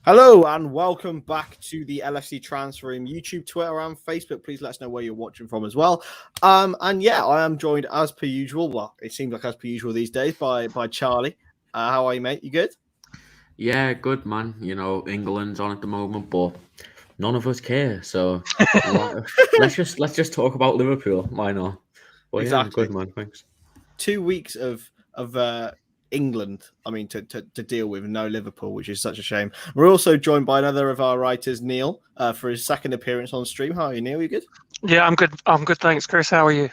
Hello and welcome back to the LFC Transfer Room YouTube, Twitter, and Facebook. Please let us know where you're watching from as well. And yeah, I am joined as per usual. Well, it seems like as per usual these days by Charlie. How are you, mate? You good? Yeah, good man. England's on at the moment, but none of us care. So let's just talk about Liverpool. Why not? Well, yeah, I'm Exactly. good, man. Thanks. 2 weeks of England. I mean, to deal with no Liverpool, which is such a shame. We're also joined by another of our writers, Neil, for his second appearance on stream. How are you, Neil? You good? Yeah, I'm good. I'm good, thanks, Chris. How are you?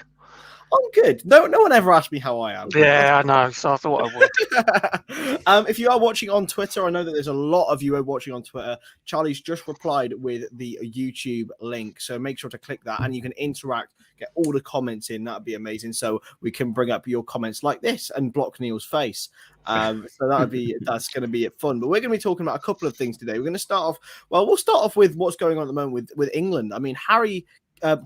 I'm good. No one ever asked me how I am. Yeah, I know. So I thought I would. If you are watching on Twitter, I know that there's a lot of you watching on Twitter. Charlie's just replied with the YouTube link, so make sure to click that and you can interact, get all the comments in. That'd be amazing. So we can bring up your comments like this and block Neil's face. So that's going to be fun. But we're going to be talking about a couple of things today. We're going to start off. Well, we'll start off with what's going on at the moment with England. I mean, Harry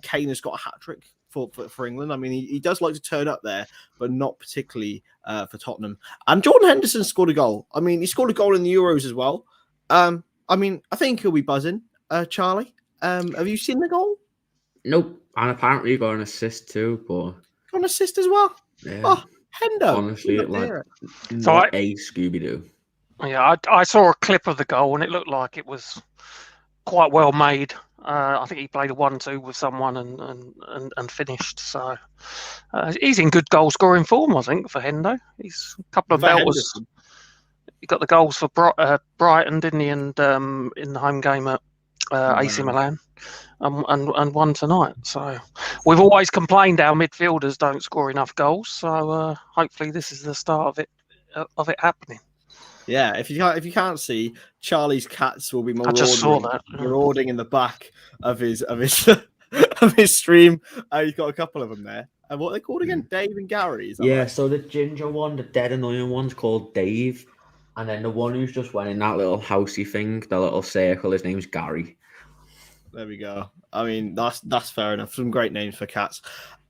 Kane has got a hat trick for England. I mean, he does like to turn up there, but not particularly for Tottenham. And Jordan Henderson scored a goal. I mean, he scored a goal in the Euros as well. I mean, I think he'll be buzzing. Charlie, have you seen the goal? Nope. And apparently he got an assist too, but Got an assist as well. yeah. Oh, Hendo. Honestly, So a Scooby Doo. Yeah, I saw a clip of the goal and it looked like it was quite well made. I think he played a 1-2 with someone and finished. So he's in good goal scoring form, I think, for Hendo. He's a couple of belters. Henderson. He got the goals for Brighton, didn't he? And in the home game at AC Milan, and one tonight. So we've always complained our midfielders don't score enough goals. So hopefully this is the start of it happening. Yeah, if you can't see, Charlie's cats will be marauding in the back of his of his stream. He's got a couple of them there. And what are they called again? Dave and Gary. Yeah, right? So the ginger one, the dead annoying one's called Dave, and then the one who's just went in that little housey thing, the little circle, his name's Gary. There we go. I mean, that's fair enough. Some great names for cats.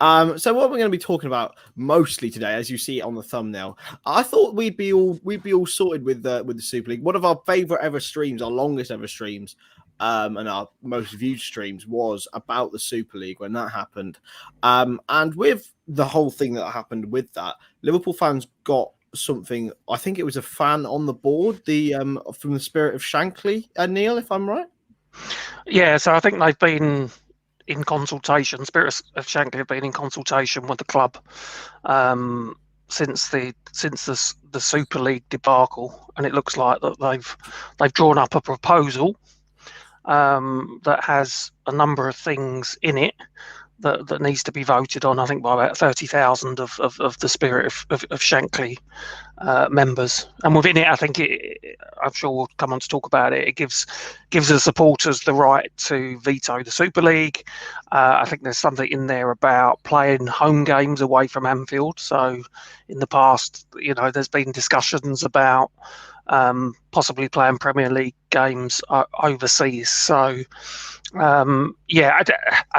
So what we're going to be talking about mostly today, as you see on the thumbnail, I thought we'd be all sorted with the Super League. One of our favorite ever streams, our longest ever streams, and our most viewed streams was about the Super League when that happened. And with the whole thing that happened with that, Liverpool fans got something. I think it was a fan on the board, the from the Spirit of Shankly, Neil, if I'm right. Yeah, so I think they've been in consultation. Spirit of Shankly have been in consultation with the club since the Super League debacle, and it looks like that they've drawn up a proposal that has a number of things in it that needs to be voted on. I think by about 30,000 of the Spirit of Shankly members, and within it, I think I'm sure we'll come on to talk about it. It gives the supporters the right to veto the Super League. I think there's something in there about playing home games away from Anfield. So in the past, there's been discussions about possibly playing Premier League games overseas. So I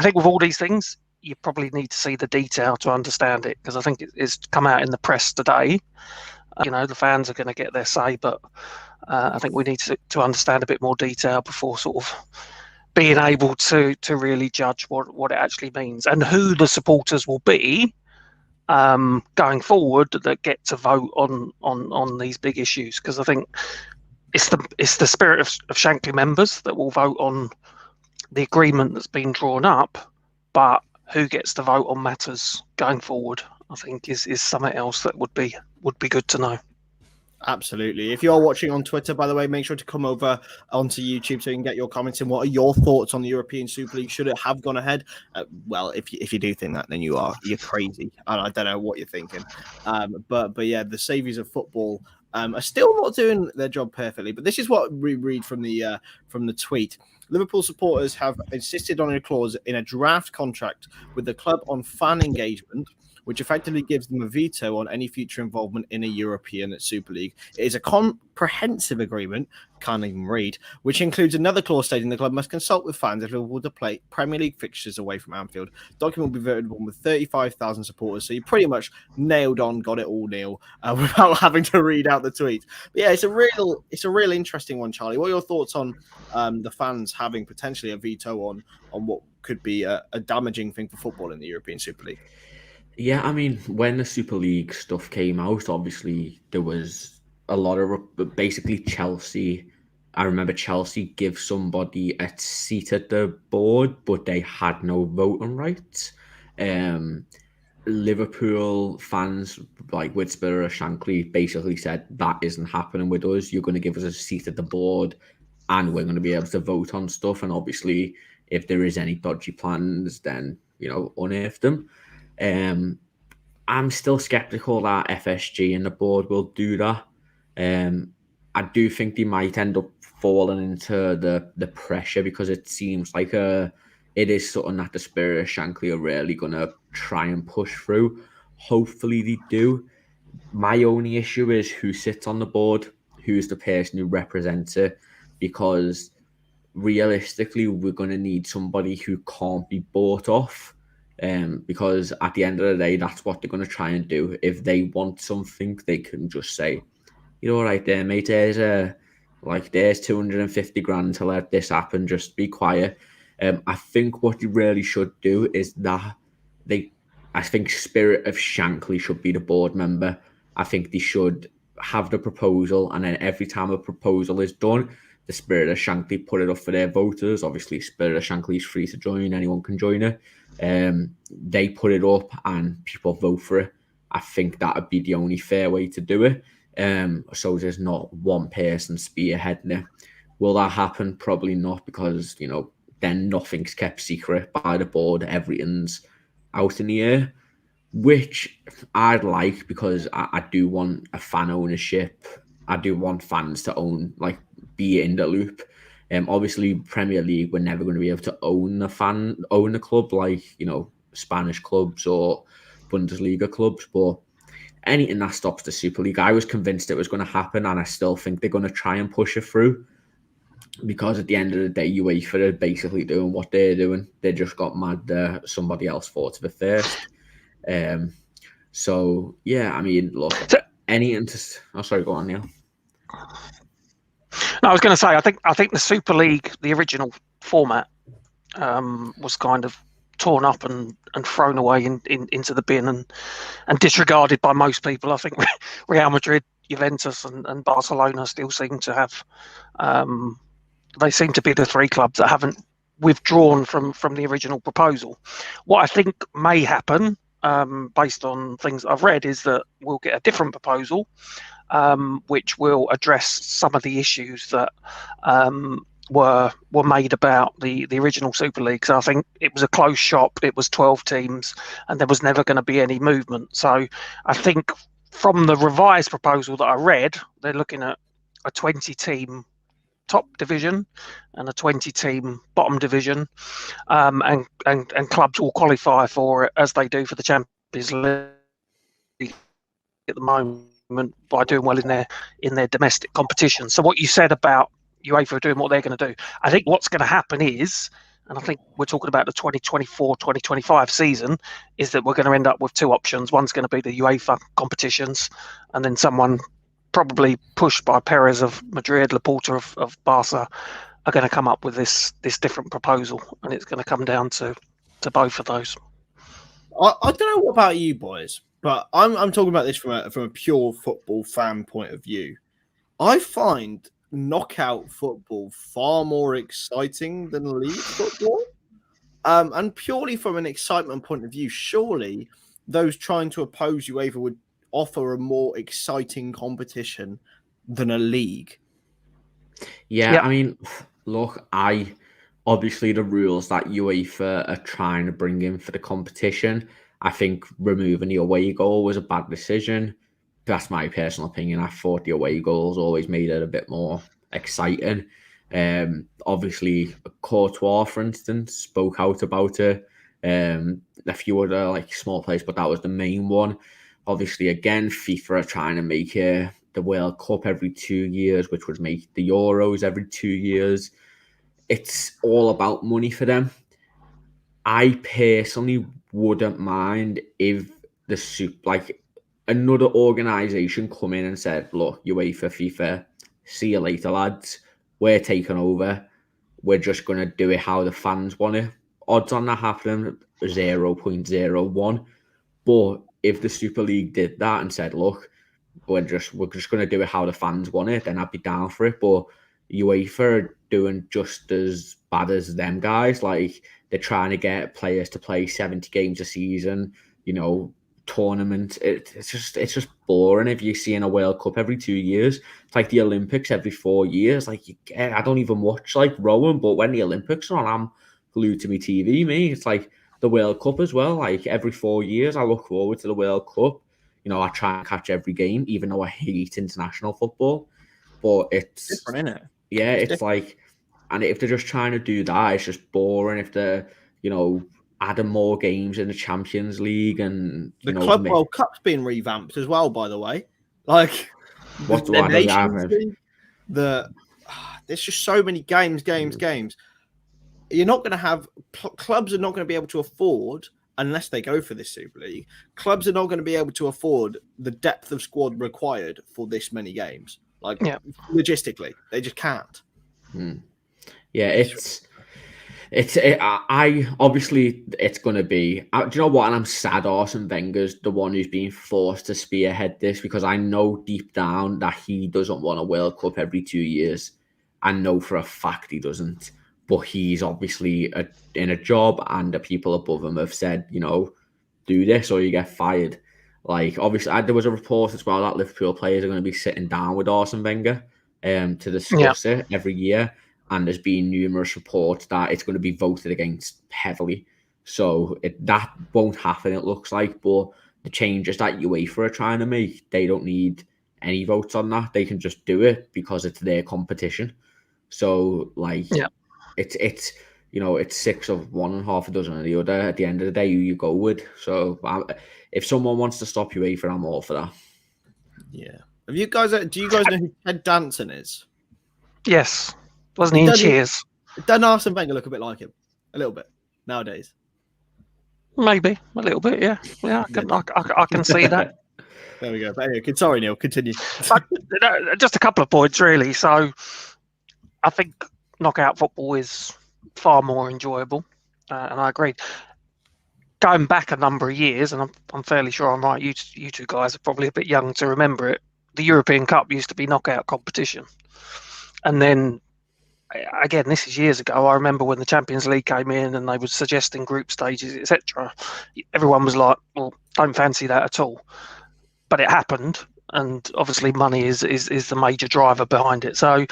think with all these things, you probably need to see the detail to understand it, because I think it's come out in the press today. The fans are going to get their say, but I think we need to understand a bit more detail before sort of being able to really judge what it actually means and who the supporters will be going forward that get to vote on these big issues. Because I think it's the Spirit of Shankly members that will vote on the agreement that's been drawn up, but who gets to vote on matters going forward, I think is something else that would be good to know. Absolutely. If you are watching on Twitter, by the way, make sure to come over onto YouTube so you can get your comments in. What are your thoughts on the European Super League? Should it have gone ahead? Well, if you do think that, then you're crazy. And I don't know what you're thinking. But yeah, the saviors of football are still not doing their job perfectly. But this is what we read from the tweet. Liverpool supporters have insisted on a clause in a draft contract with the club on fan engagement, which effectively gives them a veto on any future involvement in a European Super League. It is a comprehensive agreement, can't even read, which includes another clause stating the club must consult with fans if Liverpool to play Premier League fixtures away from Anfield. Document will be voted on with 35,000 supporters, so you pretty much nailed on, got it all, Neil, without having to read out the tweet. But yeah, it's a real interesting one, Charlie. What are your thoughts on the fans having potentially a veto on what could be a damaging thing for football in the European Super League? Yeah, I mean, when the Super League stuff came out, obviously there was a lot of basically Chelsea. I remember Chelsea give somebody a seat at the board, but they had no voting rights. Liverpool fans, like with Spirit of Shankly, basically said that isn't happening with us. You're going to give us a seat at the board, and we're going to be able to vote on stuff. And obviously, if there is any dodgy plans, then unearth them. I'm still skeptical that FSG and the board will do that. I do think they might end up falling into the pressure, because it seems like it is something that the Spirit of Shankly are really going to try and push through. Hopefully they do. My only issue is who sits on the board, who's the person who represents it, because realistically we're going to need somebody who can't be bought off, because at the end of the day, that's what they're going to try and do. If they want something, they can just say, all right there, mate, there's 250 grand to let this happen, just be quiet. I think what you really should do is that I think Spirit of Shankly should be the board member. I think they should have the proposal, and then every time a proposal is done, the Spirit of Shankly put it up for their voters. Obviously, Spirit of Shankly is free to join. Anyone can join it. They put it up and people vote for it. I think that would be the only fair way to do it. So there's not one person spearheading it. Will that happen? Probably not, because, then nothing's kept secret by the board. Everything's out in the air, which I'd like, because I do want a fan ownership. I do want fans to be in the loop. Obviously, Premier League, we're never going to be able to own a club like, Spanish clubs or Bundesliga clubs, but anything that stops the Super League, I was convinced it was going to happen, and I still think they're going to try and push it through, because at the end of the day, UEFA are basically doing what they're doing. They just got mad that somebody else thought of it first. So yeah, I mean, look, sorry, go on, Neil. No, I was going to say, I think the Super League, the original format, was kind of torn up and thrown away into the bin and disregarded by most people. I think Real Madrid, Juventus, and Barcelona still seem to have. They seem to be the three clubs that haven't withdrawn from the original proposal. What I think may happen, based on things I've read, is that we'll get a different proposal, which will address some of the issues that were made about the original Super League. So I think it was a closed shop. It was 12 teams, and there was never going to be any movement. So I think from the revised proposal that I read, they're looking at a 20-team top division and a 20-team bottom division, and clubs will qualify for it as they do for the Champions League at the moment by doing well in their domestic competition. So what you said about UEFA doing what they're going to do, I think what's going to happen is, and I think we're talking about the 2024-2025 season, is that we're going to end up with two options. One's going to be the UEFA competitions, and then someone probably pushed by Perez of Madrid, Laporta of Barca, are going to come up with this different proposal, and it's going to come down to both of those. I don't know what about you boys, but I'm talking about this from a pure football fan point of view. I find knockout football far more exciting than league football, and purely from an excitement point of view, surely those trying to oppose UEFA would offer a more exciting competition than a league. Yeah, I mean, look, obviously the rules that UEFA are trying to bring in for the competition, I think removing the away goal was a bad decision. That's my personal opinion. I thought the away goals always made it a bit more exciting. Obviously, Courtois, for instance, spoke out about it, A few other like small players, but that was the main one. Obviously, again, FIFA are trying to make the World Cup every 2 years, which would make the Euros every 2 years. It's all about money for them. I personally wouldn't mind if another organisation come in and said, look, UEFA, FIFA, see you later, lads. We're taking over. We're just going to do it how the fans want it. Odds on that happening, 0.01. But if the Super League did that and said, look, we're just going to do it how the fans want it, then I'd be down for it. But UEFA are doing just as bad as them guys. Like, they're trying to get players to play 70 games a season, tournament. It's just boring if you're seeing a World Cup every 2 years. It's like the Olympics every 4 years. Like, I don't even watch like rowing, but when the Olympics are on, I'm glued to my TV. It's like the World Cup as well. Like, every 4 years, I look forward to the World Cup. I try and catch every game, even though I hate international football. But it's different, isn't it? Yeah, it's like, and if they're just trying to do that, it's just boring. If they're, adding more games in the Champions League and the Club World Cup's been revamped as well, by the way. Like, what do I know? There's just so many games. You're not going to have clubs are not going to be able to afford, unless they go for this Super League. Clubs are not going to be able to afford the depth of squad required for this many games. Like, logistically, they just can't. Yeah, obviously it's going to be. Do you know what? And I'm sad Arsene Wenger's the one who's being forced to spearhead this, because I know deep down that he doesn't want a World Cup every 2 years. I know for a fact he doesn't. But he's obviously in a job, and the people above him have said, do this or you get fired. Like, obviously, there was a report as well that Liverpool players are going to be sitting down with Arsene Wenger to discuss it every year. And there's been numerous reports that it's going to be voted against heavily. So that won't happen, it looks like. But the changes that UEFA are trying to make, they don't need any votes on that. They can just do it because it's their competition. So, like, it's 6 of one and half a dozen of the other. At the end of the day, who you go with. So if someone wants to stop UEFA, I'm all for that. Yeah. Do you guys know who Ted Danson is? Yes. Wasn't he in Cheers? Doesn't Arsene Wenger look a bit like him? A little bit nowadays. Maybe a little bit, yeah. Yeah, I can see that. There we go. But anyway, sorry, Neil. Continue. Just a couple of points, really. So, I think knockout football is far more enjoyable, and I agree. Going back a number of years, and I'm fairly sure I'm right. You two guys are probably a bit young to remember it. The European Cup used to be knockout competition, and then again, this is years ago. I remember when the Champions League came in and they were suggesting group stages, etc. Everyone was like, "Well, don't fancy that at all," but it happened, and obviously, money is the major driver behind it. So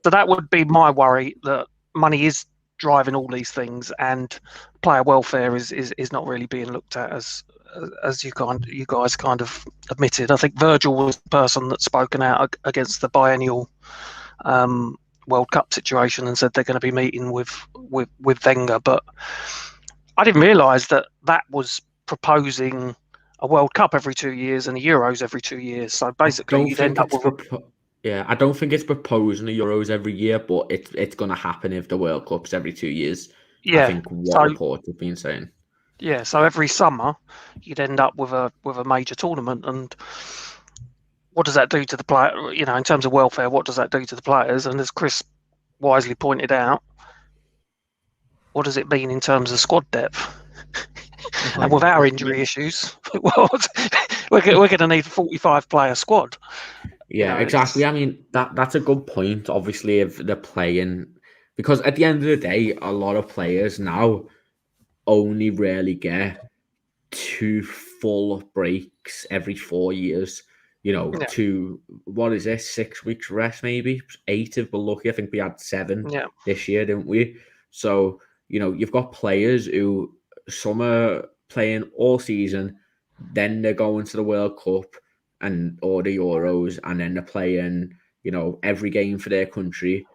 that would be my worry, that money is driving all these things, and player welfare is not really being looked at as you guys kind of admitted. I think Virgil was the person that's spoken out against the biennial World Cup situation and said they're going to be meeting with Wenger, but I didn't realise that was proposing a World Cup every 2 years and a Euros every 2 years. So basically, you'd end up with I don't think it's proposing the Euros every year, but it's going to happen if the World Cup's every 2 years. Yeah, I think what reports have been saying. Yeah, so every summer you'd end up with a major tournament, and what does that do to the player? In terms of welfare, what does that do to the players? And as Chris wisely pointed out, what does it mean in terms of squad depth? And with our injury issues, we're going to need a 45-player squad. Yeah, exactly. I mean, that's a good point. Obviously, if they're playing, because at the end of the day, a lot of players now only really get 2 full breaks every 4 years. 6 weeks rest, maybe 8 if we're lucky. I think we had 7 this year, didn't we? So, you've got players who some are playing all season, then they're going to the World Cup or the Euros, and then they're playing, every game for their country.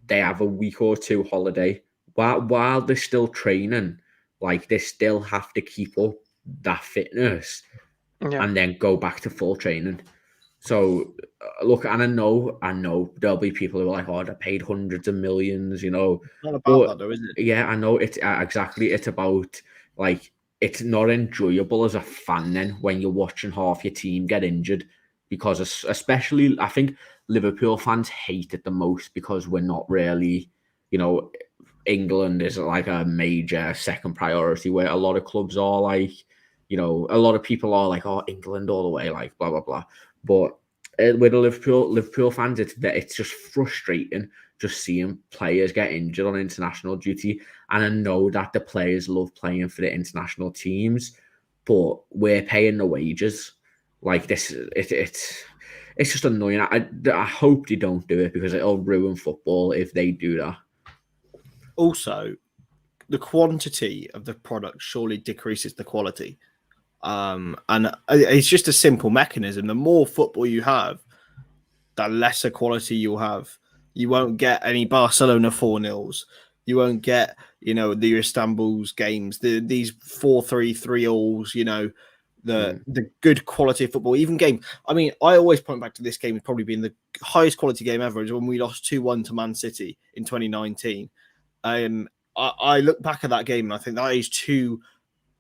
They have a week or 2 holiday while they're still training Like, they still have to keep up that fitness and then go back to full training. So, look, and I know there'll be people who are like, oh, they're paid hundreds of millions, you know. Not about that, though, is it? Yeah, I know. It's exactly. It's about, like, it's not enjoyable as a fan then when you're watching half your team get injured, because especially, I think Liverpool fans hate it the most because we're not really, you know, England is like a major second priority, where a lot of clubs are like, you know, a lot of people are like, oh, England all the way, like blah blah blah. But with the Liverpool fans, it's just frustrating just seeing players get injured on international duty. And I know that the players love playing for the international teams, but we're paying the wages. Like this, it's just annoying. I hope they don't do it, because it'll ruin football if they do that. Also, the quantity of the product surely decreases the quality. And it's just a simple mechanism. The more football you have, the lesser quality you'll have. You won't get any Barcelona 4-0s. You won't get, you know, the Istanbul's games, these 4-3, 3-alls, you know, the good quality of football. Even game. I mean, I always point back to this game as probably being the highest quality game ever, is when we lost 2-1 to Man City in 2019. I look back at that game and I think that is two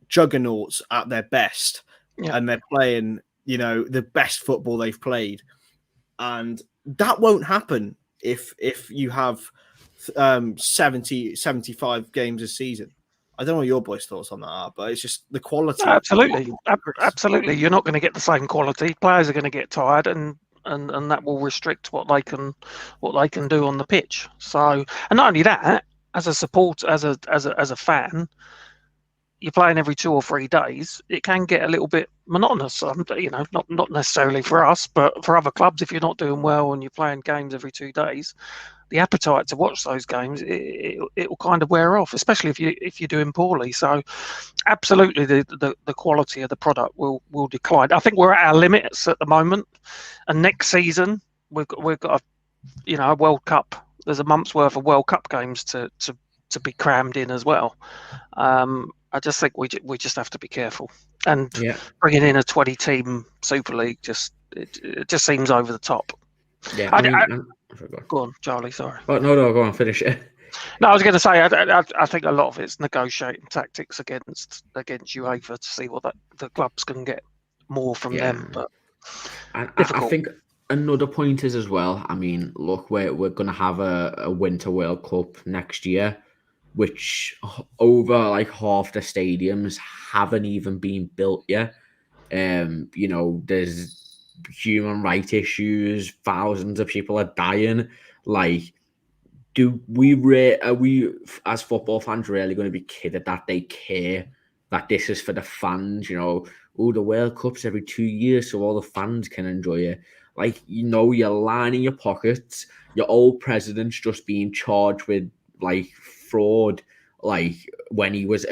juggernauts at their best, and they're playing, you know, the best football they've played, and that won't happen if you have 75 games a season. I don't know what your boys' thoughts on that are, but it's just the quality. Absolutely. You're not going to get the same quality. Players are going to get tired, and that will restrict what they can do on the pitch. So, and not only that, as a supporter, as a fan, you're playing every 2 or 3 days. It can get a little bit monotonous. You know, not necessarily for us, but for other clubs, if you're not doing well and you're playing games every 2 days, the appetite to watch those games, it will kind of wear off, especially if you're doing poorly. So, absolutely, the quality of the product will decline. I think we're at our limits at the moment, and next season we've got a World Cup. There's a month's worth of World Cup games to be crammed in as well. I just think we just have to be careful, and bringing in a 20-team Super League it just seems over the top. Yeah, go on, Charlie. Sorry. Oh, no, go on, finish it. No, I was going to say I think a lot of it's negotiating tactics against UEFA to see what the clubs can get more from them. But I think another point is as well. I mean, look, we're going to have a Winter World Cup next year, which over like half the stadiums haven't even been built yet. You know, there's human rights issues. Thousands of people are dying. Like, are we as football fans really going to be kidded that they care that this is for the fans? You know, the World Cup's every 2 years, so all the fans can enjoy it. Like, you know, you're lining your pockets. Your old president's just being charged with like fraud. Like, when he was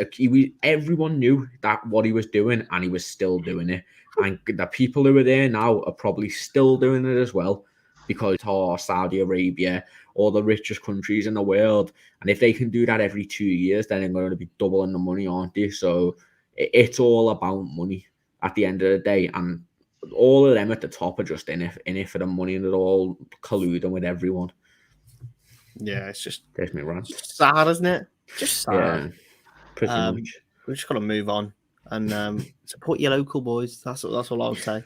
everyone knew that what he was doing, and he was still doing it. And the people who are there now are probably still doing it as well, because Saudi Arabia, or the richest countries in the world. And if they can do that every 2 years, then they're going to be doubling the money, aren't they? So it's all about money at the end of the day. And all of them at the top are just in it for the money, and they're all colluding with everyone. Yeah, it's just sad, isn't it? Just sad. Yeah, pretty much. We've just got to move on and support your local boys. That's all I'll say.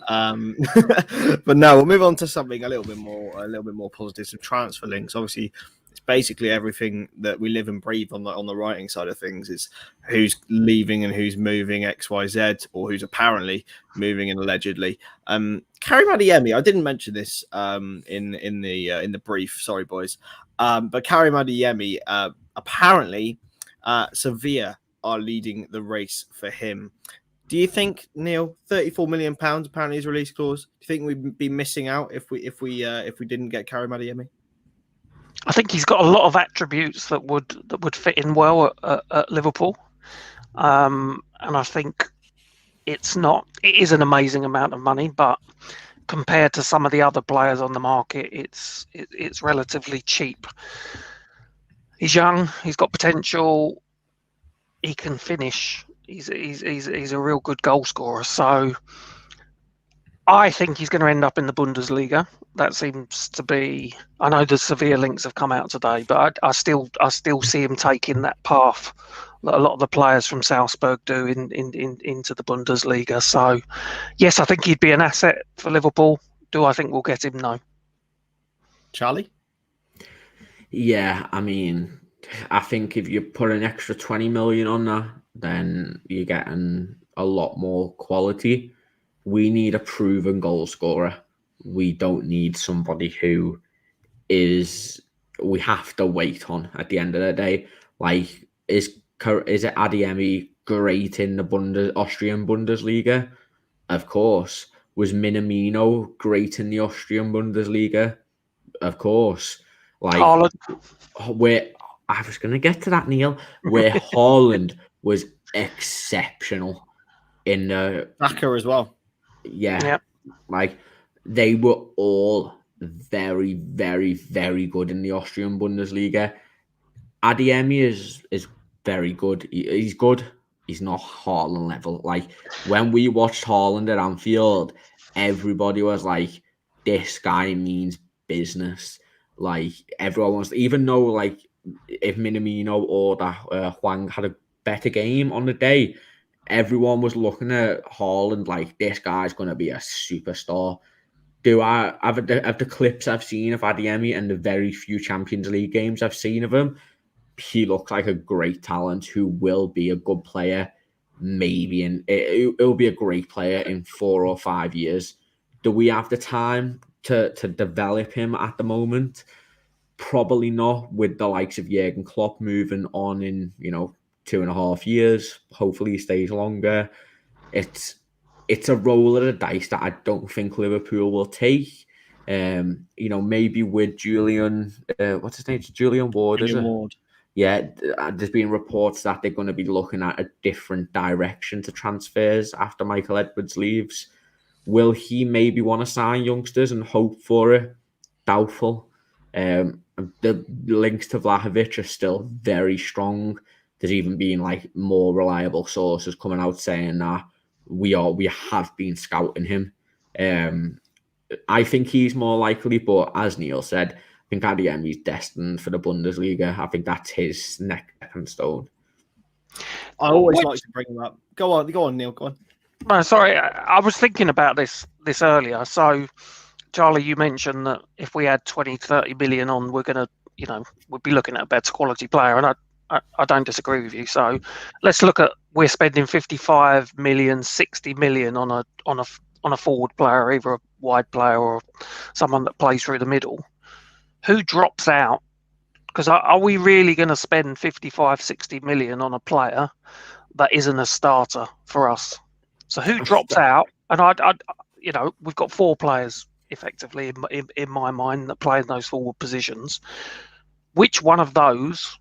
But no, we'll move on to something a little bit more positive. Some transfer links. Obviously, it's basically everything that we live and breathe on the writing side of things. Is who's leaving and who's moving XYZ, or who's apparently moving and allegedly. Karim Adeyemi, I didn't mention this in the brief. Sorry, boys. But Karim Adeyemi, apparently, Sevilla are leading the race for him. Do you think, Neil, £34 million apparently his release clause? Do you think we'd be missing out if we didn't get Karim Adeyemi? I think he's got a lot of attributes that would fit in well at Liverpool, and I think it is an amazing amount of money, but compared to some of the other players on the market, it's relatively cheap. He's young, he's got potential. he can finish. He's a real good goal scorer. So I think he's going to end up in the Bundesliga. That seems to be. I know the severe links have come out today, but I still see him taking that path that a lot of the players from Salzburg do into the Bundesliga. So yes, I think he'd be an asset for Liverpool. Do I think we'll get him? No. Charlie? Yeah, I mean, I think if you put an extra 20 million on that, then you're getting a lot more quality. We need a proven goal scorer. We don't need somebody who we have to wait on at the end of the day. Like, is it Adeyemi great in the Austrian Bundesliga? Of course. Was Minamino great in the Austrian Bundesliga? Of course. Like, I was going to get to that, Neil, where Haaland was exceptional in the Saka as well. Yeah. Like, they were all very, very, very good in the Austrian Bundesliga. Adeyemi is very good. He's good. He's not Haaland level. Like, when we watched Haaland at Anfield, everybody was like, this guy means business. Like, everyone wants, even though, like, if Minamino or that Hwang had a better game on the day, everyone was looking at Haaland like, this guy's going to be a superstar. Of the clips I've seen of Adeyemi and the very few Champions League games I've seen of him, he looks like a great talent who will be a good player. Maybe it'll be a great player in 4 or 5 years. Do we have the time to develop him at the moment? Probably not, with the likes of Jurgen Klopp moving on in 2.5 years. Hopefully he stays longer. It's a roll of the dice that I don't think Liverpool will take. Maybe with Julian, what's his name? Julian Ward, is it? Ward. Yeah, there's been reports that they're going to be looking at a different direction to transfers after Michael Edwards leaves. Will he maybe want to sign youngsters and hope for it? Doubtful. The links to Vlahovic are still very strong. There's even been like more reliable sources coming out saying that we have been scouting him. I think he's more likely, but as Neil said, I think Adeyemi is destined for the Bundesliga. I think that's his next stepping stone. I always like to bring him up. Go on, Neil. Go on. No, sorry, I was thinking about this earlier. So, Charlie, you mentioned that if we had 20, 30 million on, we're going to, we'd be looking at a better quality player. And I don't disagree with you. So let's look at, we're spending 55 million, 60 million on a forward player, either a wide player or someone that plays through the middle. Who drops out? Because are we really going to spend 55, 60 million on a player that isn't a starter for us? So who drops out? And we've got 4 players effectively in my mind that play in those forward positions. Which one of those?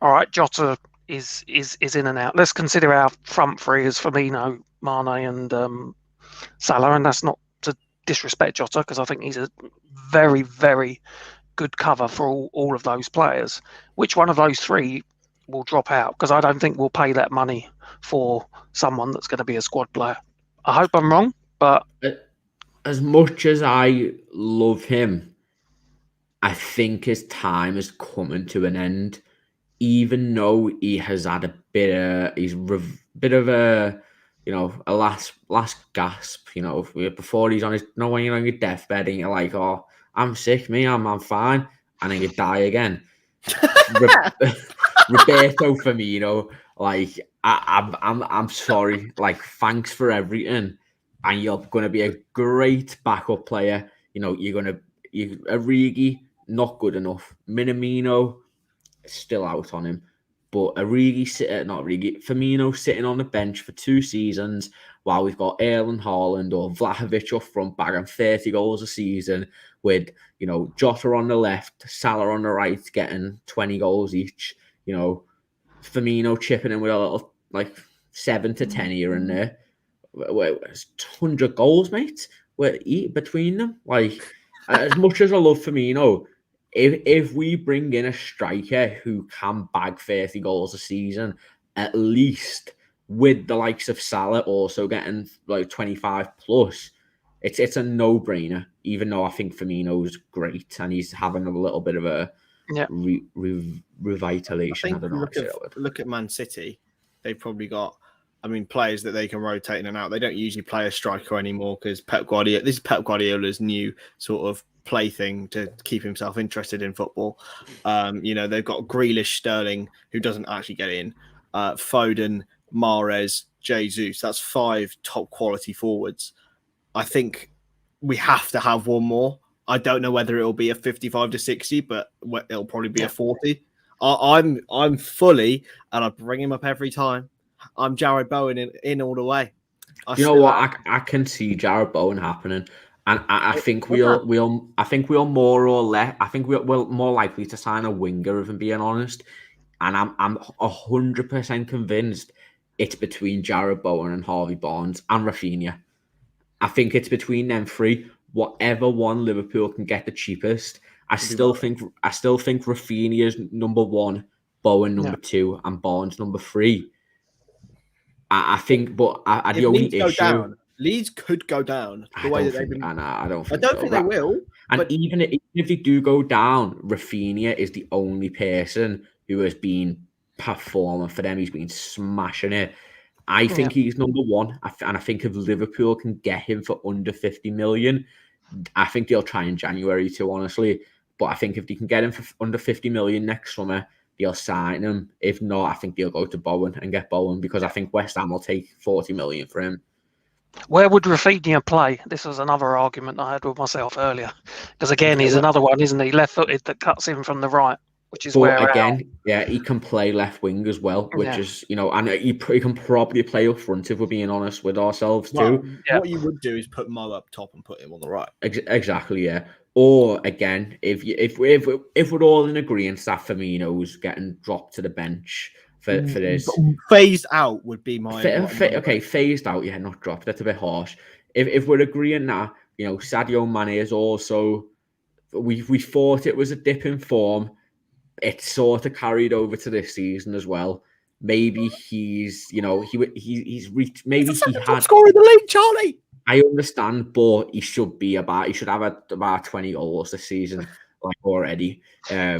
All right, Jota is in and out. Let's consider our front three as Firmino, Mane, and Salah, and that's not to disrespect Jota, because I think he's a very, very good cover for all of those players. Which one of those 3 will drop out? Because I don't think we'll pay that money for someone that's going to be a squad player. I hope I'm wrong, but as much as I love him, I think his time is coming to an end. Even though he has had a bit of a last gasp, before he's on his, when you're on your deathbed and you're like, oh, I'm sick, I'm fine, and then you die again. Roberto Firmino, like, I'm sorry, like, thanks for everything, and you're gonna be a great backup player. Origi, not good enough. Minamino, still out on him, but Firmino sitting on the bench for 2 seasons while we've got Erling Haaland or Vlahovic up front bagging 30 goals a season with, Jota on the left, Salah on the right getting 20 goals each, Firmino chipping in with a little, like, 7 to 10 here and there. It's 100 goals, mate, between them. Like, as much as I love Firmino, if we bring in a striker who can bag 30 goals a season, at least with the likes of Salah also getting like 25 plus, it's a no-brainer, even though I think Firmino's great and he's having a little bit of a revitalization. I don't know. Look at Man City. They've probably got, players that they can rotate in and out. They don't usually play a striker anymore because this is Pep Guardiola's new sort of plaything to keep himself interested in football. They've got Grealish, Sterling, who doesn't actually get in, Foden, Mahrez, Jesus. That's 5 top quality forwards. I think we have to have one more. I don't know whether it'll be a 55 to 60, but it'll probably be a 40. I'm fully, and I bring him up every time, I'm Jared Bowen in all the way. I can see Jared Bowen happening, and I think we'll more or less. I think we're more likely to sign a winger, if I'm being honest. And I'm 100% convinced it's between Jared Bowen and Harvey Barnes and Rafinha. I think it's between them 3. Whatever one Liverpool can get the cheapest. I still think Rafinha's number 1, Bowen number 2, and Barnes number 3. I think, but the only issue. Leeds could go down the way that they've been. I don't think they will. And even if they do go down, Rafinha is the only person who has been performing for them. He's been smashing it. I think he's number 1. And I think if Liverpool can get him for under 50 million, I think they'll try in January too, honestly. But I think if they can get him for under 50 million next summer, they'll sign him. If not, I think they'll go to Bowen and get Bowen, because I think West Ham will take 40 million for him. Where would Rafinha play? This was another argument I had with myself earlier. Because again, he's another one, isn't he? Left-footed that cuts in from the right, which is he can play left wing as well, which is, and he can probably play up front, if we're being honest with ourselves too. What you would do is put Mo up top and put him on the right. Exactly, yeah. Or again, if we're all in agreement that Firmino's getting dropped to the bench for this, phased out would be my okay. Phased out, yeah, not dropped. That's a bit harsh. If we're agreeing that, Sadio Mane is also, we thought it was a dip in form. It's sort of carried over to this season as well. Maybe he's reached. Maybe he had score in the league, Charlie. I understand, but he should have about 20 goals this season, like already. I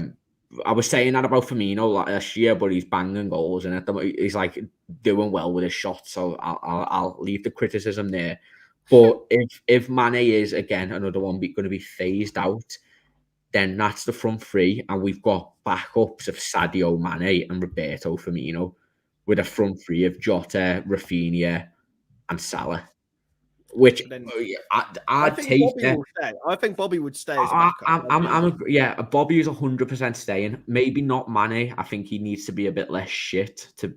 was saying that about Firmino last year, but he's banging goals and he's like doing well with his shots. So I'll leave the criticism there. But if Mane is again another one going to be phased out, then that's the front 3, and we've got backups of Sadio Mane and Roberto Firmino, with a front 3 of Jota, Rafinha, and Salah. Which I'd take. I think Bobby would stay as a backup. Bobby is 100% staying. Maybe not Mane. I think he needs to be a bit less shit to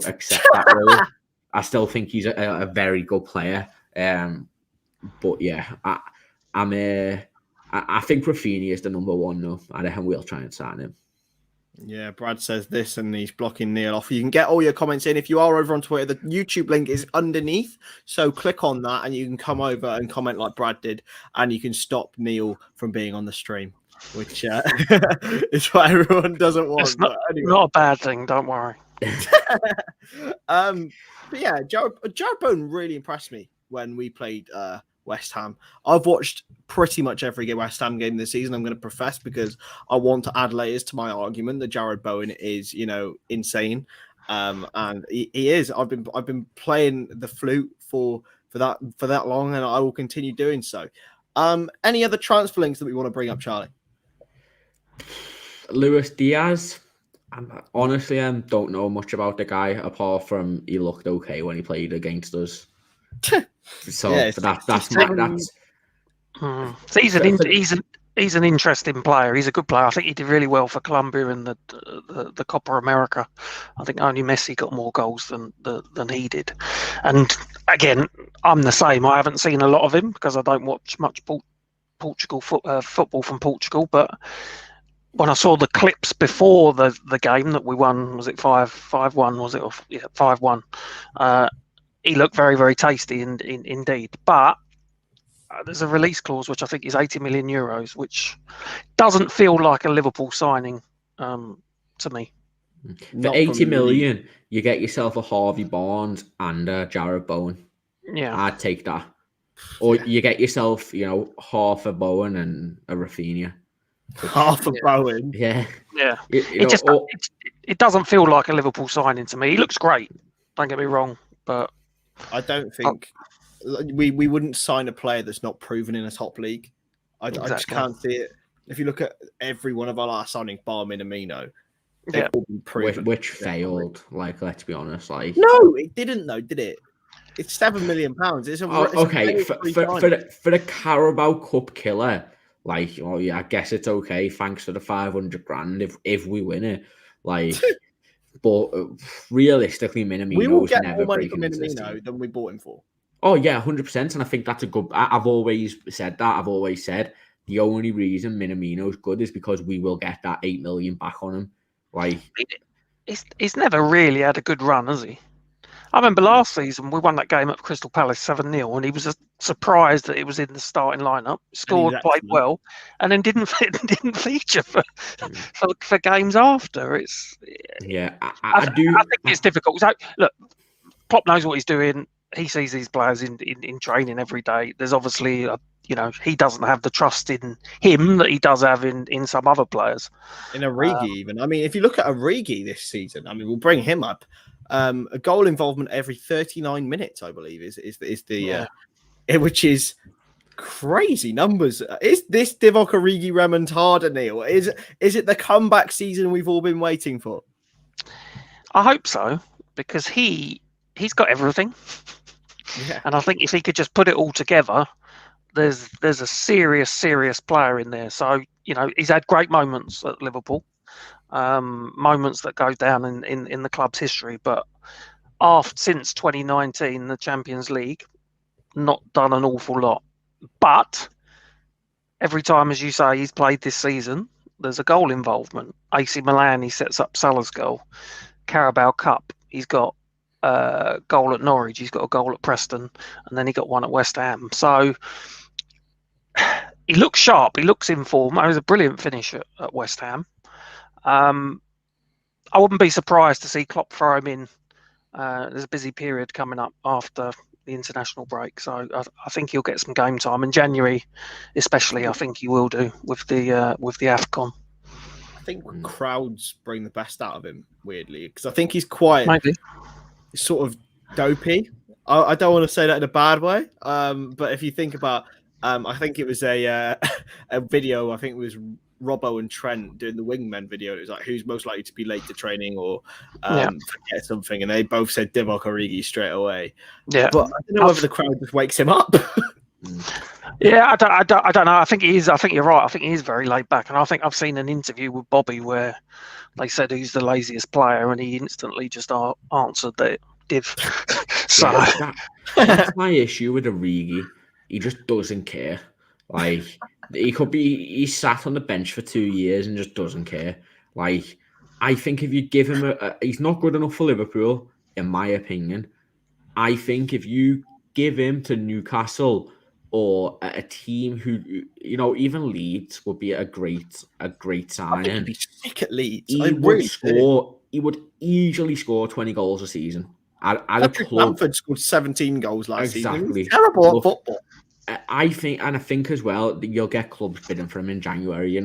accept that role. I still think he's a very good player. But yeah, I think Rafinha is the number 1 though. I reckon we'll try and sign him. Yeah, Brad says this and he's blocking Neil off. You can get all your comments in. If you are over on Twitter, the YouTube link is underneath. So click on that and you can come over and comment like Brad did. And you can stop Neil from being on the stream, which is what everyone doesn't want. It's not a bad thing, don't worry. But yeah, Jared Bowen really impressed me when we played West Ham. I've watched pretty much every West Ham game this season, I'm going to profess, because I want to add layers to my argument that Jared Bowen is, insane. And he is. I've been playing the flute for that long, and I will continue doing so. Any other transfer links that we want to bring up, Charlie? Luis Diaz. Honestly, I don't know much about the guy apart from he looked okay when he played against us. So yeah, that's he's an interesting player. He's a good player. I think he did really well for Colombia in the Copa America. I think only Messi got more goals than he did. And again, I'm the same. I haven't seen a lot of him because I don't watch much Portugal football from Portugal. But when I saw the clips before the game that we won, was it 5-1? Was it 5-1? He looked very, very tasty indeed. But there's a release clause, which I think is 80 million euros, which doesn't feel like a Liverpool signing to me. For 80 million, you get yourself a Harvey Barnes and a Jarrett Bowen. Yeah, I'd take that. Or you get yourself, half a Bowen and a Rafinha. Half a Bowen. Yeah. It doesn't feel like a Liverpool signing to me. He looks great. Don't get me wrong, but I don't think we wouldn't sign a player that's not proven in a top league. I just can't see it. If you look at every one of our last signings, bar Minamino, they've all been proven. Which failed, let's be honest. No, it didn't though, did it? It's £7 million. It's okay. For the Carabao Cup killer, I guess it's okay. Thanks for the 500 grand if we win it. But realistically, Minamino, we will get more money from Minamino than we bought him for. Oh yeah, 100%. And I think that's a good. I've always said that. I've always said the only reason Minamino's good is because we will get that 8 million back on him. He's never really had a good run, has he? I remember last season we won that game at Crystal Palace 7-0, and he was surprised that it was in the starting lineup. Scored, played well, and then didn't feature for games after. I think it's difficult. So, look, Klopp knows what he's doing. He sees these players in training every day. There's obviously he doesn't have the trust in him that he does have in some other players. In Origi, even. I mean, if you look at Origi this season, I mean, we'll bring him up. A goal involvement every 39 minutes, I believe, is the which is crazy numbers. Is this Divock Origi remontada, Neil? Is it the comeback season we've all been waiting for? I hope so, because he's got everything. Yeah. And I think if he could just put it all together, there's a serious player in there. So, he's had great moments at Liverpool. Moments that go down in the club's history, but since 2019, the Champions League, not done an awful lot. But every time, as you say, he's played this season, there's a goal involvement. AC Milan, he sets up Salah's goal. Carabao Cup, he's got a goal at Norwich, he's got a goal at Preston, and then he got one at West Ham. So he looks sharp, he looks in form. It was a brilliant finish at West Ham. I wouldn't be surprised to see Klopp throw him in. There's a busy period coming up after the international break, so I think he'll get some game time in January, especially. I think he will do with the AFCON. I think crowds bring the best out of him, weirdly, because I think he's quite sort of dopey. I don't want to say that in a bad way, but if you think about, I think it was a video. I think it was Robbo and Trent doing the wingmen video. It was like, who's most likely to be late to training or forget something, and they both said Divock Origi straight away. Yeah, but I don't know whether the crowd just wakes him up. Yeah, I don't know. I think he is. I think you're right. I think he is very laid back, and I think I've seen an interview with Bobby where they said who's the laziest player, and he instantly just answered that Div. So that's my issue with Origi. He just doesn't care. He sat on the bench for 2 years and just doesn't care. I think if you give him he's not good enough for Liverpool, in my opinion. I think if you give him to Newcastle or a team who, even Leeds would be a great signing. I think he'd be sick at Leeds. He would easily score 20 goals a season. Patrick Bamford scored 17 goals last season. He's terrible at football. I think as well, you'll get clubs bidding for him in January,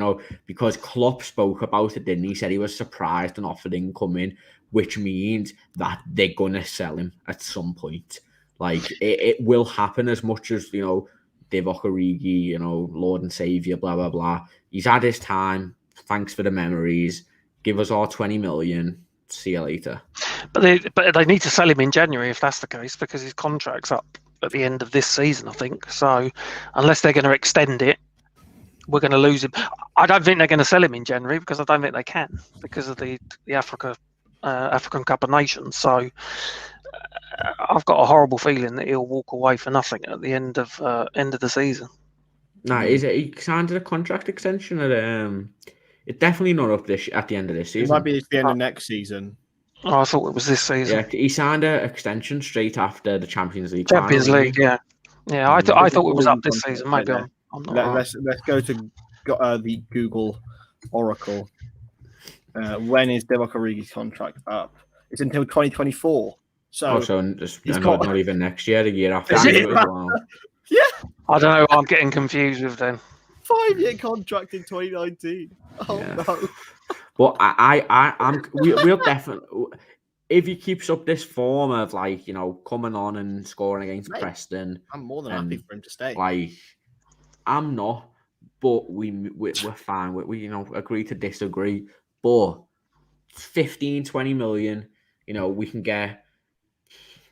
because Klopp spoke about it, didn't he? He said he was surprised and offered him coming, which means that they're going to sell him at some point. It will happen, as much as, Divock Origi, Lord and Saviour, blah, blah, blah. He's had his time. Thanks for the memories. Give us our 20 million. See you later. But they need to sell him in January if that's the case, because his contract's up at the end of this season, I think. So unless they're going to extend it, we're going to lose him. I don't think they're going to sell him in January, because I don't think they can, because of the African Cup of Nations. So I've got a horrible feeling that he'll walk away for nothing at the end of the season. No, he signed a contract extension at it's definitely not up at the end of this season. It might be at the end of next season. Oh, I thought it was this season. Yeah, he signed an extension straight after the Champions League. League, yeah. I thought it was up this season. Maybe I'm not. Let's go to the Google Oracle. When is Divock Origi's contract up? It's until 2024. So, not even next year, the year after. Yeah. I don't know. I'm getting confused with them. 5-year contract in 2019. Oh Yeah. no. But we'll definitely, if he keeps up this form of coming on and scoring against Preston, I'm more than happy for him to stay. I'm not, but we're fine. We agree to disagree. But 15, 20 million, we can get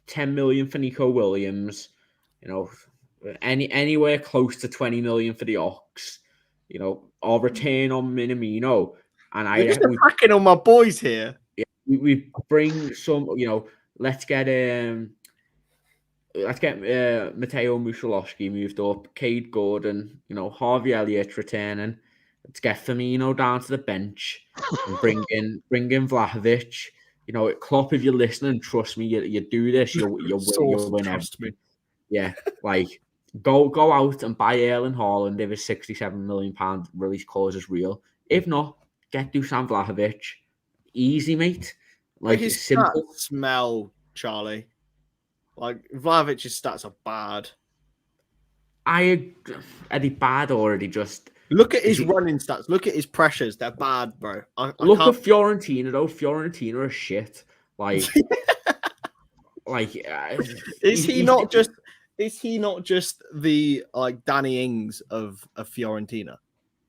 10 million for Nico Williams, anywhere close to 20 million for the Ox, our return on Minamino. And You're just attacking on my boys here. Yeah, we bring some, let's get Matteo Mussolowski moved up, Cade Gordon, Harvey Elliott returning. Let's get Firmino down to the bench and bring in Vlahovic. Klopp, if you're listening, trust me, you do this, you'll win everything. Yeah, go out and buy Erling Haaland if his £67 million release clause is real. If not, get Dusan Vlahovic. Easy, mate. His simple. Stats smell, Charlie. Vlahovic's stats are bad. Are they bad or are they just... Look at his running stats. Look at his pressures. They're bad, bro. Look at Fiorentina, though. Fiorentina are shit. Is he not just the Danny Ings of Fiorentina?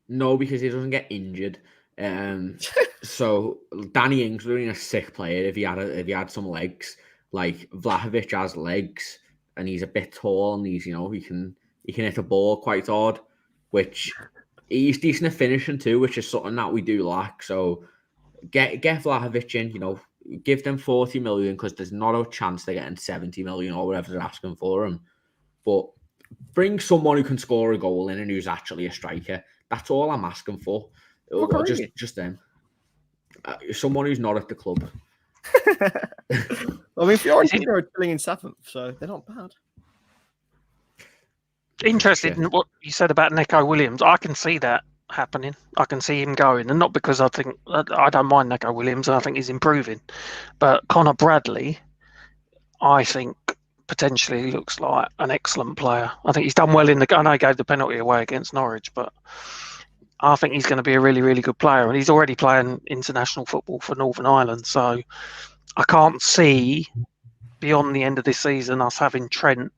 No, because he doesn't get injured. So Danny Ings would have been a sick player if he had some legs. Vlahovic has legs and he's a bit tall and he's he can hit a ball quite hard, which he's decent at finishing too, which is something that we do lack. So get Vlahovic in, give them 40 million because there's not a chance they're getting 70 million or whatever they're asking for him. But bring someone who can score a goal in and who's actually a striker. That's all I'm asking for. Or just them. Someone who's not at the club. I mean, Fiorentina are chilling in 7th, so they're not bad. Interested in what you said about Neco Williams. I can see that happening. I can see him going, and not because I don't mind Neco Williams, and I think he's improving. But Connor Bradley, I think, potentially looks like an excellent player. I think he's done well I know he gave the penalty away against Norwich, but I think he's going to be a really, really good player. And he's already playing international football for Northern Ireland. So I can't see beyond the end of this season us having Trent,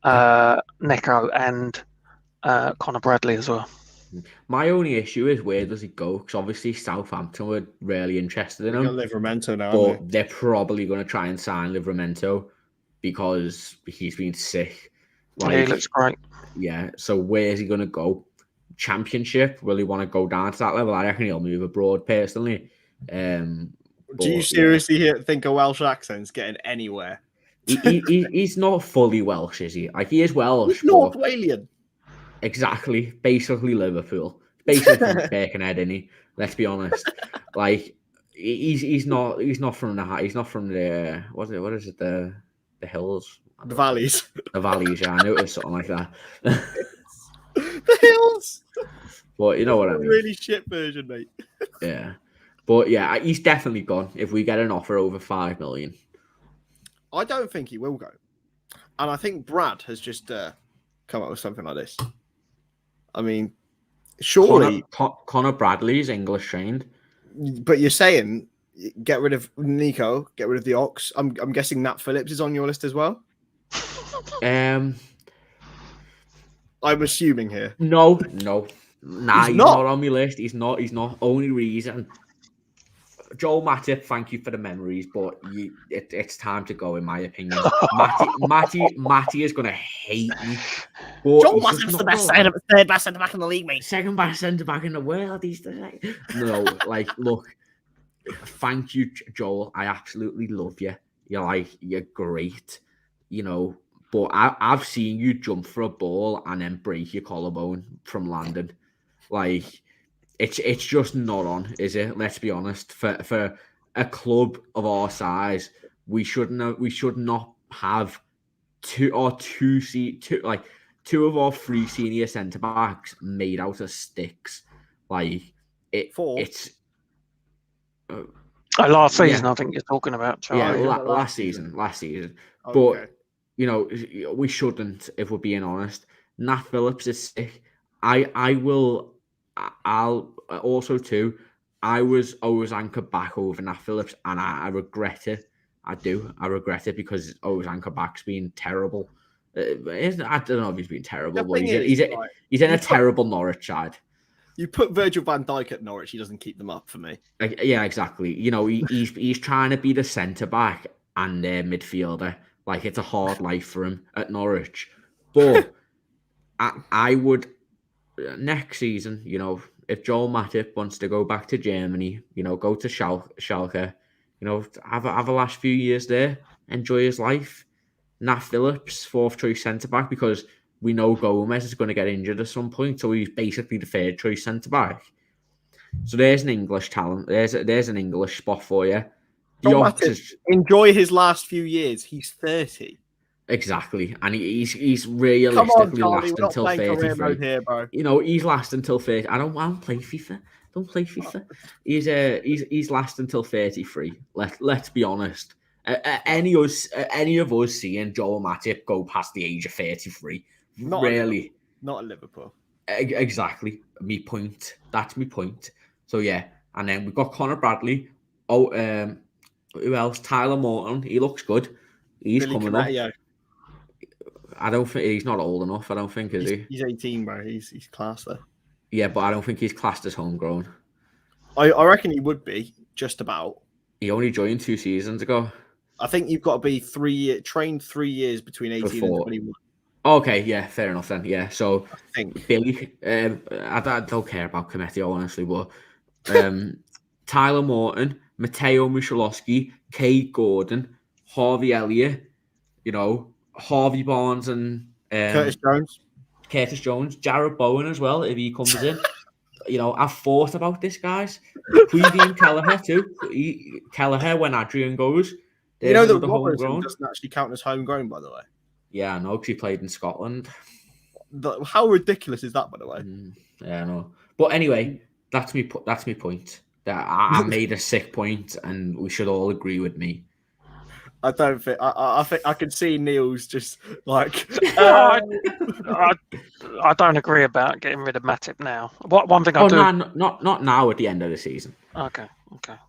Neco and Connor Bradley as well. My only issue is where does he go? Because obviously Southampton were really interested in him. Livramento now, but they're probably going to try and sign Livramento because he's been sick. Yeah, he looks great. Yeah, so where's he going to go? Championship? Will he want to go down to that level? I reckon he'll move abroad personally. Do you seriously think a Welsh accent's getting anywhere? He's not fully Welsh, is he? He is Welsh. He's North Walian. Exactly. Basically Liverpool. Basically from Birkenhead, isn't he? Let's be honest. He's not from the what is it the hills? The valleys. The valleys, yeah. I knew it was something like that. The hills. But you know what I mean. Really shit version, mate. Yeah. But yeah, he's definitely gone if we get an offer over 5 million. I don't think he will go. And I think Brad has just come up with something like this. I mean, surely... Connor Bradley's English trained. But you're saying get rid of Nico, get rid of the Ox. I'm guessing Nat Phillips is on your list as well? I'm assuming here. No. Nah, he's not on my list. He's not. Only reason... Joel Matip, thank you for the memories, but it's time to go, in my opinion. Matty is going to hate me. Joel Matip's the third best centre back in the league, mate. Second best centre back in the world. No, look, thank you, Joel. I absolutely love you. You're great, But I've seen you jump for a ball and then break your collarbone from landing, It's just not on, is it? Let's be honest. For a club of our size, we should not have two of our 3 senior centre backs made out of sticks. Four. Last season, I think you're talking about, Charlie. Yeah, last season. Okay. But you know, we shouldn't, if we're being honest. Nat Phillips is sick. I'll also too. I was always anchored back over Nat Phillips, and I regret it. I do. I regret it because always anchored back's been terrible. I don't know if he's been terrible, but he's in a terrible Norwich side. You put Virgil van Dijk at Norwich, he doesn't keep them up for me. Yeah, exactly. You know, he's trying to be the centre back and midfielder. Like, it's a hard life for him at Norwich. But I would, next season, you know, if Joel Matip wants to go back to Germany, you know, go to Schalke, you know, have a last few years there, enjoy his life. Nat Phillips, 4th choice centre back, because we know Gomez is going to get injured at some point, so he's basically the 3rd choice centre back. So there's an English talent. There's an English spot for you. Enjoy his last few years. He's 30. Exactly, and he's realistically last until 33. Here, bro. You know, he's last until 30. I don't play FIFA. Don't play FIFA. He's last until 33. Let's be honest. Any of us seeing Joel Matip go past the age of 33? Not at Liverpool. Exactly. Me point. That's my point. So yeah, and then we've got Connor Bradley. Oh, who else? Tyler Morton. He looks good. He's Billy coming up. I don't think he's not old enough. I don't think is he. He's 18, bro. He's class though. Yeah, but I don't think he's classed as homegrown. I reckon he would be just about. He only joined 2 seasons ago. I think you've got to be trained 3 years between 18 and 21. Okay, yeah, fair enough then. Yeah, so I think Billy, I don't care about Cometio, honestly, but Tyler Morton, Matteo Michalowski, Cade Gordon, Harvey Elliott, you know, Harvey Barnes and Curtis Jones, Jared Bowen as well, if he comes in. You know, I've thought about this, guys. Queevy Kelleher too. Kelleher when Adrian goes. You know that Robertson doesn't actually count as homegrown, by the way. Yeah, I know, because he played in Scotland. How ridiculous is that, by the way? Yeah, I know. But anyway, that's my point. That I made a sick point, and we should all agree with me. I don't think. I think I can see Neil's just like. I don't agree about getting rid of Matip now. One thing I do. Not now at the end of the season. Okay.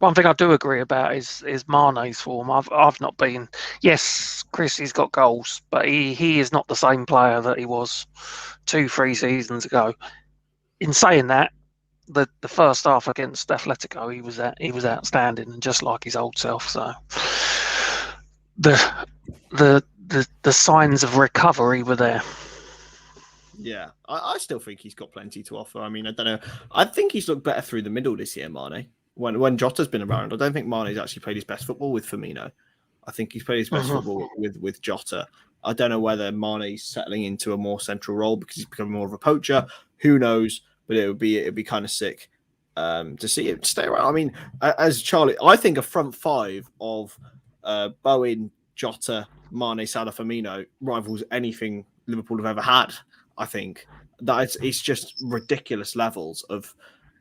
One thing I do agree about is Mane's form. I've not been. Yes, Chris, he's got goals, but he is not the same player that he was 2-3 seasons ago. In saying that, the first half against Atletico, he was outstanding and just like his old self. So the signs of recovery were there. Yeah, I still think he's got plenty to offer. I mean, I don't know. I think he's looked better through the middle this year, Mane. When Jota's been around, I don't think Mane's actually played his best football with Firmino. I think he's played his best football with Jota. I don't know whether Mane's settling into a more central role because he's becoming more of a poacher. Who knows? But it'd be kind of sick to see him stay around. I mean, as Charlie, I think a front 5 of Bowen, Jota, Mane, Salah, Firmino rivals anything Liverpool have ever had. I think that it's just ridiculous levels of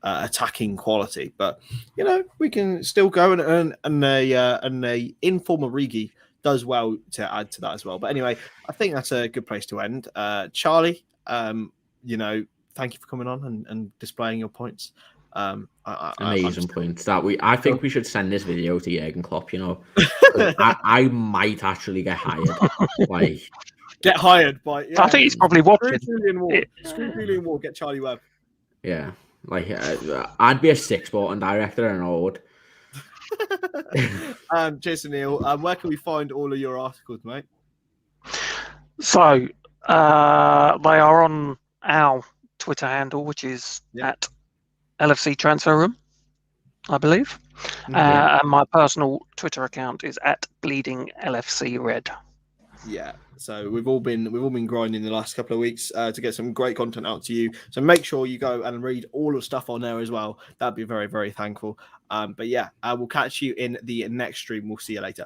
attacking quality, but you know we can still go and a informal Origi does well to add to that as well. But anyway, I think that's a good place to end. Charlie, you know, thank you for coming on and displaying your points. Amazing points. I think we should send this video to Jurgen Klopp. You know, I might actually get hired. Like, get hired by. Yeah. I think he's probably watching. Screw Julian Ward. Get Charlie Webb. Yeah. Like, I'd be a 6-button director and I would. Jason Neal, where can we find all of your articles, mate? So, they are on our Twitter handle, which is at LFC Transfer Room, I believe. And my personal Twitter account is at Bleeding LFC Red. Yeah. So we've all been grinding the last couple of weeks to get some great content out to you. So make sure you go and read all the stuff on there as well. That'd be very, very thankful. But yeah, we'll catch you in the next stream. We'll see you later.